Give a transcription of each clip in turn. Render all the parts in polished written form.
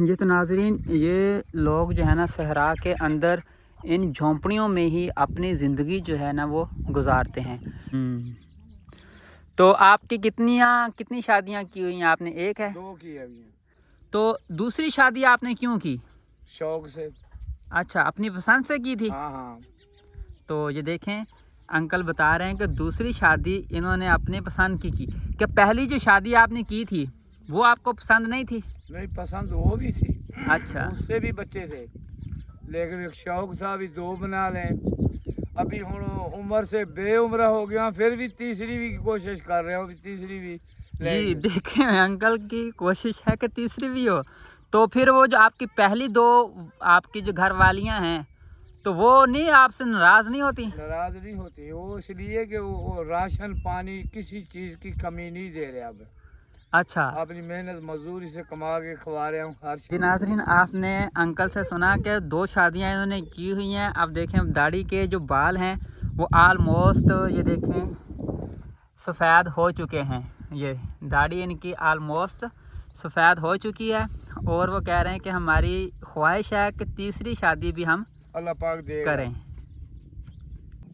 ये तो नाज़रीन, ये लोग जो है ना सहरा के अंदर इन झोंपड़ियों में ही अपनी ज़िंदगी जो है ना वो गुजारते हैं। तो आपकी कितनी शादियां की हुई हैं आपने? एक है? 2 की है अभी। तो दूसरी शादी आपने क्यों की? शौक से। अच्छा, अपनी पसंद से की थी? हाँ हाँ। तो ये देखें, अंकल बता रहे हैं कि दूसरी शादी इन्होंने अपने पसंद की। क्या पहली जो शादी आपने की थी वो आपको पसंद नहीं थी? नहीं, पसंद वो भी थी। अच्छा। उससे भी बच्चे थे, लेकिन एक शौक था भी 2 बना लें। अभी हुण उम्र से बेउम्र हो गया, फिर भी तीसरी भी कोशिश कर रहे हो, तीसरी भी जी देखें, अंकल की कोशिश है कि तीसरी भी हो। तो फिर वो जो आपकी पहली 2 आपकी जो घर वालियाँ हैं, तो वो नहीं आपसे नाराज़ नहीं होती? नाराज नहीं होती वो, इसलिए कि वो राशन पानी किसी चीज़ की कमी नहीं दे रहे। अब अच्छा। अपनी मेहनत मजदूरी से कमा के खवा रहे हूँ हर जी चीज़। नाज़रीन, आपने अंकल से सुना कि 2 शादियां इन्होंने की हुई हैं। अब देखें, दाढ़ी के जो बाल हैं वो आलमोस्ट ये देखें सफ़ेद हो चुके हैं। ये दाढ़ी इनकी आलमोस्ट सफ़ेद हो चुकी है और वो कह रहे हैं कि हमारी ख्वाहिश है कि तीसरी शादी भी हम अल्लाह पाक देगा। करें।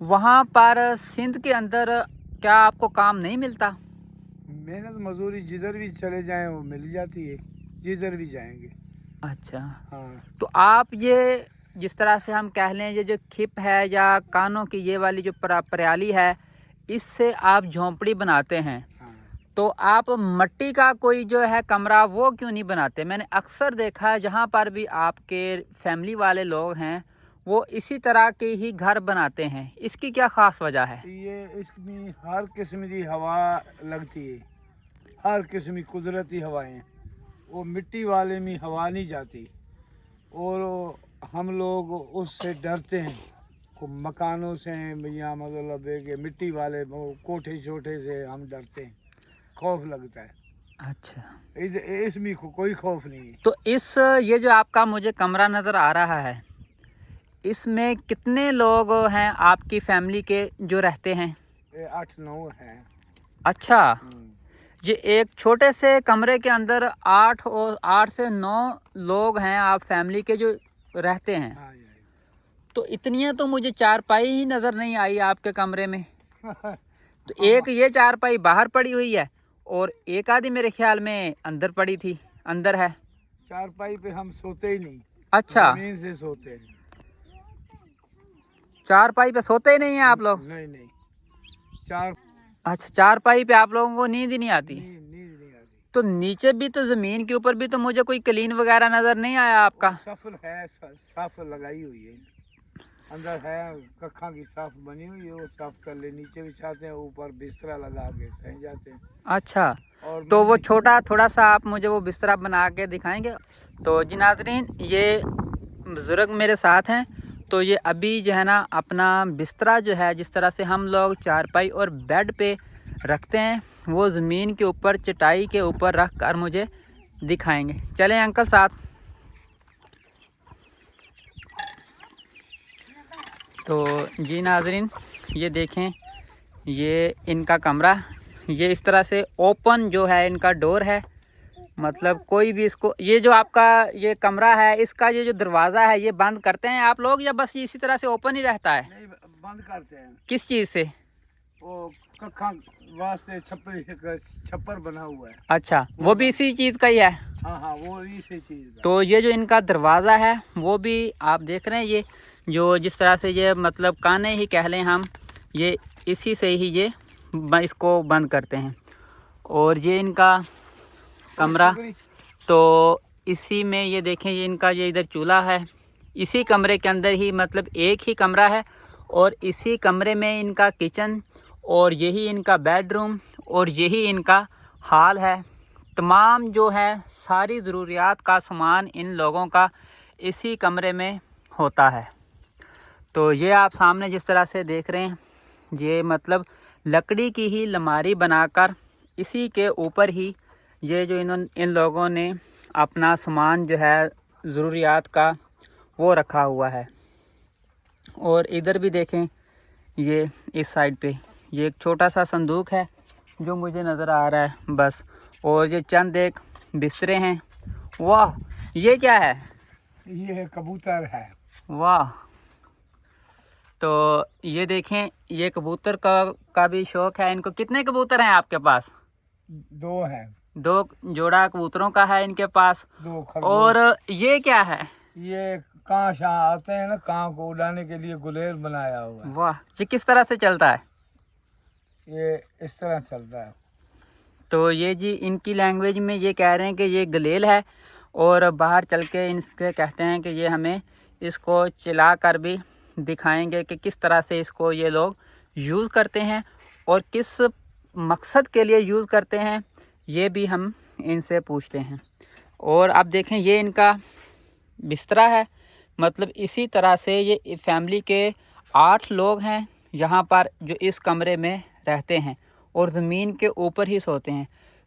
वहाँ पर सिंध के अंदर क्या आपको काम नहीं मिलता? मेहनत मजदूरी जिधर भी चले जाएं वो मिल जाती है, जिधर भी जाएंगे। अच्छा। हाँ। तो आप ये जिस तरह से हम कह लें, ये जो खिप है या कानों की ये वाली जो पराली है, इससे आप झोंपड़ी बनाते हैं, हाँ। तो आप मट्टी का कोई जो है कमरा वो क्यों नहीं बनाते? मैंने अक्सर देखा है जहाँ पर भी आपके फैमिली वाले लोग हैं वो इसी तरह के ही घर बनाते हैं। इसकी क्या ख़ास वजह है? ये इसमें हर किस्म की हवा लगती है, हर किस्म की कुदरती हवाएं। वो मिट्टी वाले में हवा नहीं जाती और हम लोग उससे डरते हैं। मकानों से या मतलब कि मिट्टी वाले वो कोठे छोटे से हम डरते हैं, खौफ लगता है। अच्छा। इसमें कोई खौफ नहीं है। तो ये जो आपका मुझे कमरा नज़र आ रहा है, इसमें कितने लोग हैं आपकी फैमिली के जो रहते हैं? 8-9 हैं। अच्छा। ये एक छोटे से कमरे के अंदर 8 से 9 लोग हैं आप फैमिली के जो रहते हैं। हाँ जी। तो इतनी तो मुझे चारपाई ही नज़र नहीं आई आपके कमरे में। तो एक ये चारपाई बाहर पड़ी हुई है और एक आधी मेरे ख्याल में अंदर पड़ी थी, अंदर है। चारपाई पे हम सोते ही नहीं। अच्छा, जमीन से सोते हैं। चारपाई पे सोते ही नहीं हैं आप लोग? नहीं नहीं, चार अच्छा, चारपाई पे आप लोगों को नींद ही नहीं आती? नींद नहीं आती। तो नीचे भी तो ज़मीन के ऊपर भी तो मुझे कोई क्लीन वगैरह नज़र नहीं आया आपका। सफल है, साफ लगाई हुई है। अंदर है कखा की साफ बनी हुई है, वो साफ कर ले। नीचे बिछाते हैं, ऊपर बिस्तरा लगा के सह जाते हैं। अच्छा। और तो वो छोटा थोड़ा सा आप मुझे वो बिस्तरा बना के दिखाएंगे? तो जी नाज़रीन, ये बुज़ुर्ग मेरे साथ हैं। तो ये अभी जो है ना अपना बिस्तरा जो है जिस तरह से हम लोग चारपाई और बेड पे रखते हैं, वो ज़मीन के ऊपर चटाई के ऊपर रख कर मुझे दिखाएंगे। चलें अंकल साथ। तो जी नाज़रीन, ये देखें, ये इनका कमरा, ये इस तरह से ओपन जो है इनका डोर है। मतलब कोई भी इसको, ये जो आपका ये कमरा है, इसका ये जो दरवाज़ा है ये बंद करते हैं आप लोग या बस इसी तरह से ओपन ही रहता है? नहीं, बंद करते हैं। किस चीज़ से? वो कखा वास्ते छप्पर बना हुआ है। अच्छा, वो भी इसी चीज़ का ही है? हाँ हाँ, वो इसी चीज़ का। तो ये जो इनका दरवाज़ा है वो भी आप देख रहे हैं, ये जो जिस तरह से ये मतलब काने ही कह लें हम, ये इसी से ही ये इसको बंद करते हैं। और ये इनका कमरा, तो इसी में ये देखें, ये इनका ये इधर चूल्हा है। इसी कमरे के अंदर ही मतलब एक ही कमरा है और इसी कमरे में इनका किचन और यही इनका बेडरूम और यही इनका हॉल है। तमाम जो है सारी ज़रूरियात का सामान इन लोगों का इसी कमरे में होता है। तो ये आप सामने जिस तरह से देख रहे हैं, ये मतलब लकड़ी की ही अलमारी बनाकर इसी के ऊपर ही ये जो इन लोगों ने अपना सामान जो है ज़रूरियात का वो रखा हुआ है। और इधर भी देखें, ये इस साइड पे ये एक छोटा सा संदूक है जो मुझे नज़र आ रहा है बस। और ये चंद एक बिस्तरे हैं। वाह, ये क्या है? ये कबूतर है। वाह। तो ये देखें, ये कबूतर का भी शौक है इनको। कितने कबूतर हैं आपके पास? 2 हैं। 2 जोड़ा कबूतरों का है इनके पास। 2 खरगोश। और ये क्या है? ये कांच आते हैं ना, कांच को उड़ाने के लिए गुलेल बनाया हुआ है। वाह। ये किस तरह से चलता है? ये इस तरह चलता है। तो ये जी इनकी लैंग्वेज में ये कह रहे हैं कि ये गलेल है, और बाहर चल के इनसे कहते हैं कि ये हमें इसको चला कर भी दिखाएंगे कि किस तरह से इसको ये लोग यूज़ करते हैं और किस मकसद के लिए यूज़ करते हैं, ये भी हम इनसे पूछते हैं। और आप देखें, ये इनका बिस्तरा है। मतलब इसी तरह से ये फैमिली के 8 लोग हैं यहाँ पर जो इस कमरे में रहते हैं और ज़मीन के ऊपर ही सोते हैं।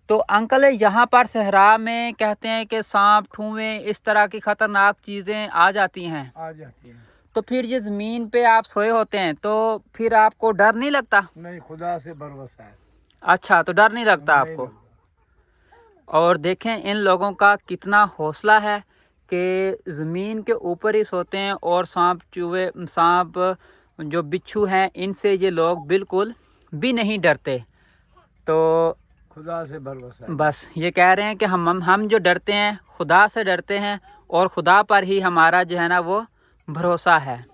तो अंकल, यहाँ पर सहरा में कहते हैं कि सांप, ठूँवें, इस तरह की ख़तरनाक चीज़ें आ जाती हैं। आ जाती हैं। तो फिर ये ज़मीन पे आप सोए होते हैं, तो फिर आपको डर नहीं लगता? नहीं, खुदा से भरोसा है। अच्छा, तो डर नहीं लगता आपको? और देखें इन लोगों का कितना हौसला है कि ज़मीन के ऊपर ही सोते हैं, और सांप, चूहे, सांप जो बिच्छू हैं, इनसे ये लोग बिल्कुल भी नहीं डरते। तो खुदा से भरोसा है। बस ये कह रहे हैं कि हम जो डरते हैं, खुदा से डरते हैं, और खुदा पर ही हमारा जो है ना वो भरोसा है।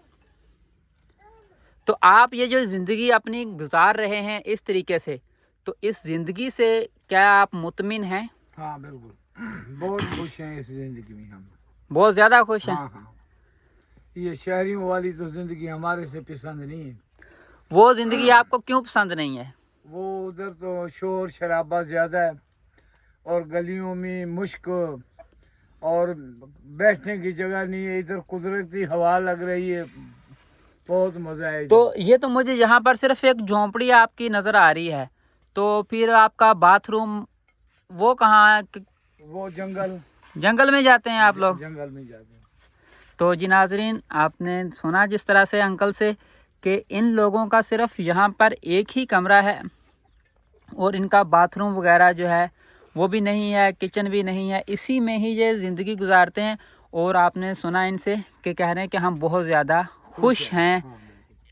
तो आप ये जो ज़िंदगी अपनी गुजार रहे हैं इस तरीके से, तो इस ज़िंदगी से क्या आप मुतमिन हैं? हाँ बिल्कुल, बहुत खुश हैं इस ज़िंदगी में हम। बहुत ज़्यादा खुश हैं? हाँ हाँ। ये शहरियों वाली तो ज़िंदगी हमारे से पसंद नहीं है। वो ज़िंदगी आपको क्यों पसंद नहीं है? वो उधर तो शोर शराबा ज़्यादा है, और गलियों में मुश्क, और बैठने की जगह नहीं है। इधर कुदरती हवा लग रही है, बहुत मज़ा है। तो ये तो मुझे यहाँ पर सिर्फ एक झोंपड़ी आपकी नज़र आ रही है, तो फिर आपका बाथरूम वो कहाँ है? वो जंगल में जाते हैं आप लोग? जंगल में जाते हैं। तो जी नाजरीन, आपने सुना जिस तरह से अंकल से कि इन लोगों का सिर्फ यहाँ पर एक ही कमरा है, और इनका बाथरूम वगैरह जो है वो भी नहीं है, किचन भी नहीं है, इसी में ही ये ज़िंदगी गुजारते हैं। और आपने सुना इनसे कि कह रहे हैं कि हम बहुत ज़्यादा खुश हैं हाँ,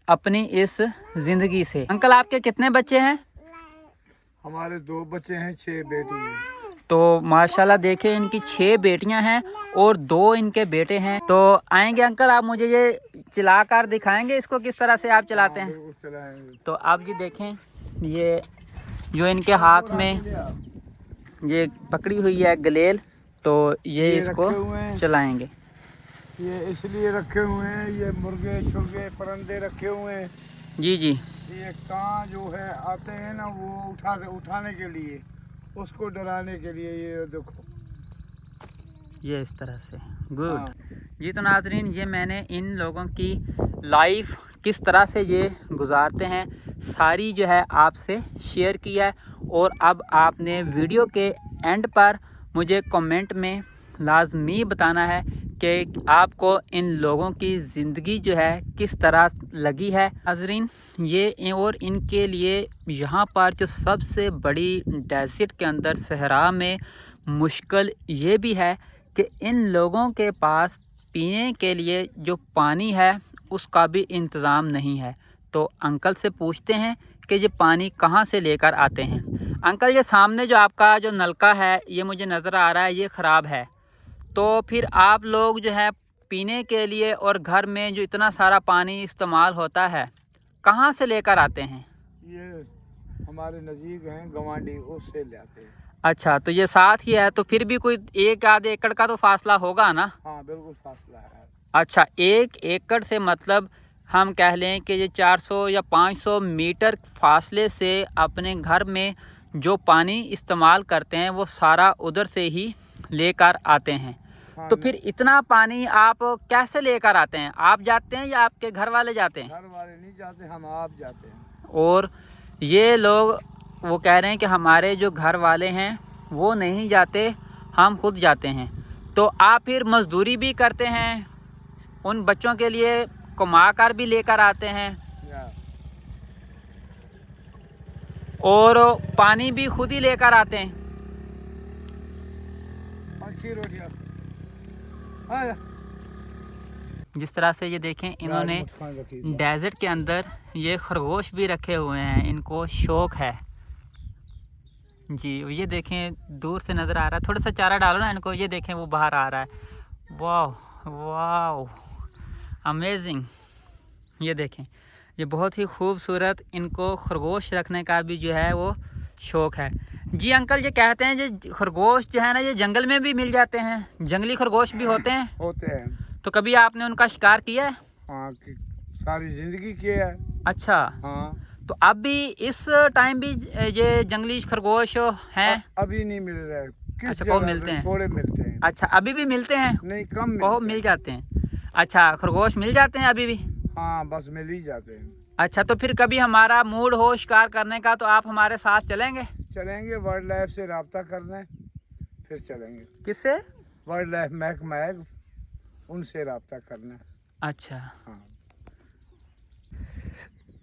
अपनी इस ज़िंदगी से। अंकल, आपके कितने बच्चे हैं? हमारे 2 बच्चे हैं, 6 बेटी हैं। तो माशाल्लाह देखें, इनकी 6 बेटियां हैं और 2 इनके बेटे हैं। तो आएंगे अंकल, आप मुझे ये चला कर दिखाएंगे इसको किस तरह से आप चलाते हैं? तो आप जी देखें, ये जो इनके हाथ में ये पकड़ी हुई है गलेल, तो ये इसको चलाएंगे। ये इसलिए रखे हुए हैं, ये मुर्गे छुर्गे परिंदे रखे हुए हैं। जी जी। ये कां जो है आते हैं ना, वो उठाने के लिए, उसको डराने के लिए। ये देखो, ये इस तरह से। गुड। हाँ। जी तो नाजरीन, ये मैंने इन लोगों की लाइफ किस तरह से ये गुजारते हैं सारी जो है आपसे शेयर किया है। और अब आपने वीडियो के एंड पर मुझे कमेंट में लाजमी बताना है कि आपको इन लोगों की ज़िंदगी जो है किस तरह लगी है। नाजरीन, ये और इनके लिए यहाँ पर जो सबसे बड़ी डेज़र्ट के अंदर सहरा में मुश्किल ये भी है कि इन लोगों के पास पीने के लिए जो पानी है उसका भी इंतज़ाम नहीं है। तो अंकल से पूछते हैं कि ये पानी कहाँ से लेकर आते हैं। अंकल, ये सामने जो आपका जो नलका है ये मुझे नज़र आ रहा है, ये ख़राब है, तो फिर आप लोग जो है पीने के लिए और घर में जो इतना सारा पानी इस्तेमाल होता है कहाँ से लेकर आते हैं? ये हमारे नज़दीक हैं गवांडी, उससे ले आते हैं। अच्छा, तो ये साथ ही है, तो फिर भी कोई 1 आधे एकड़ का तो फासला होगा ना? हाँ बिल्कुल फासला है। अच्छा, 1 एकड़ से मतलब हम कह लें कि ये 400 या 500 मीटर फासले से अपने घर में जो पानी इस्तेमाल करते हैं वो सारा उधर से ही लेकर आते हैं। हाँ, तो फिर इतना पानी आप कैसे लेकर आते हैं? आप जाते हैं या आपके घर वाले जाते हैं? घर वाले नहीं जाते, हम आप जाते हैं। और ये लोग वो कह रहे हैं कि हमारे जो घर वाले हैं वो नहीं जाते, हम खुद जाते हैं। तो आप फिर मजदूरी भी करते हैं, उन बच्चों के लिए कमा कर भी लेकर आते हैं, और पानी भी खुद ही लेकर आते हैं। हाँ, जिस तरह से ये देखें इन्होंने मुस्कान रखी। डेजर्ट के अंदर ये खरगोश भी रखे हुए हैं, इनको शौक है जी। ये देखें दूर से नज़र आ रहा है, थोड़ा सा चारा डालो ना इनको, ये देखें वो बाहर आ रहा है। वाह वाह अमेजिंग। ये देखें ये बहुत ही खूबसूरत, इनको खरगोश रखने का भी जो है वो शौक़ है जी। अंकल ये कहते हैं ये खरगोश जो है ना ये जंगल में भी मिल जाते हैं, जंगली खरगोश भी होते हैं। तो कभी आपने उनका शिकार किया है? हाँ, सारी ज़िंदगी किया है। अच्छा। हाँ। तो अब भी इस टाइम भी ये जंगली खरगोश हैं? अभी नहीं मिल रहा है। अच्छा, कब मिलते हैं? थोड़े मिलते हैं। अच्छा, अभी भी मिलते हैं? नहीं, कम बहुत मिल जाते हैं। अच्छा, खरगोश मिल जाते हैं अभी भी? हाँ, बस मिल ही जाते हैं। अच्छा, तो फिर कभी हमारा मूड हो शिकार करने का तो आप हमारे साथ चलेंगे? चलेंगे, वाइल्ड लाइफ से रब्ता करना है, फिर चलेंगे। किससे? वाइल्ड लाइफ महकमा है, उनसे रब्ता करना है। अच्छा। हाँ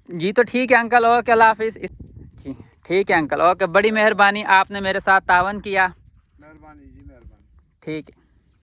जी, तो ठीक है अंकल, ओके, अल्लाह हाफिज़ जी। ठीक है अंकल, ओके, बड़ी मेहरबानी, आपने मेरे साथ तावन किया। मेहरबानी जी, मेहरबानी। ठीक है।